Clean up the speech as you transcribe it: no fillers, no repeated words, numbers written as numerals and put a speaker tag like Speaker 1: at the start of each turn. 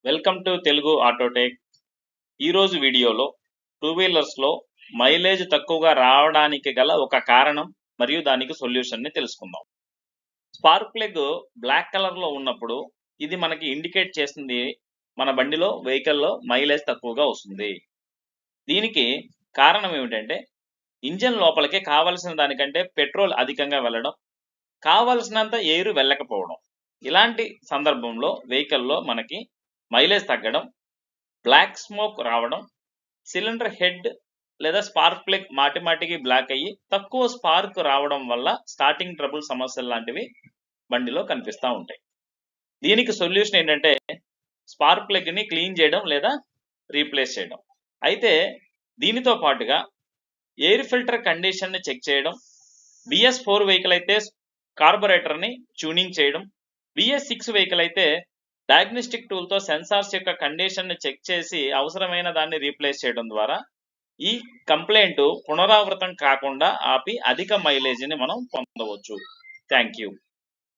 Speaker 1: Welcome to Telugu autotech. ఈరోజు వీడియోలో two వీలర్స్లో mileage తక్కువగా రావడానికి గల ఒక కారణం మరియు దానికి సొల్యూషన్ని తెలుసుకుందాం. స్పార్క్ ప్లగ్ బ్లాక్ కలర్లో ఉన్నప్పుడు ఇది మనకి ఇండికేట్ చేస్తుంది మన బండిలో వెహికల్లో మైలేజ్ తక్కువగా వస్తుంది. దీనికి కారణం ఏమిటంటే ఇంజన్ లోపలికి కావలసిన దానికంటే పెట్రోల్ అధికంగా వెళ్ళడం, కావలసినంత ఎయిర్ వెళ్ళకపోవడం. ఇలాంటి సందర్భంలో వెహికల్లో మనకి మైలేజ్ తగ్గడం, బ్లాక్ స్మోక్ రావడం, సిలిండర్ హెడ్ లేదా స్పార్క్ ప్లగ్ మాటిమాటికి బ్లాక్ అయ్యి తక్కువ స్పార్క్ రావడం వల్ల స్టార్టింగ్ ట్రబుల్ సమస్యలు లాంటివి బండిలో కనిపిస్తూ ఉంటాయి. దీనికి సొల్యూషన్ ఏంటంటే స్పార్క్ ప్లగ్ని క్లీన్ చేయడం లేదా రీప్లేస్ చేయడం. అయితే దీనితో పాటుగా ఎయిర్ ఫిల్టర్ కండిషన్ని చెక్ చేయడం, BS4 వెహికల్ అయితే కార్బొరేటర్ని ట్యూనింగ్ చేయడం, BS6 వెహికల్ అయితే డయాగ్నోస్టిక్ టూల్తో సెన్సార్స్ యొక్క కండిషన్ని చెక్ చేసి అవసరమైన దాన్ని రీప్లేస్ చేయడం ద్వారా ఈ కంప్లైంట్ పునరావృతం కాకుండా ఆపి అధిక మైలేజ్ని మనం పొందవచ్చు. Thank you.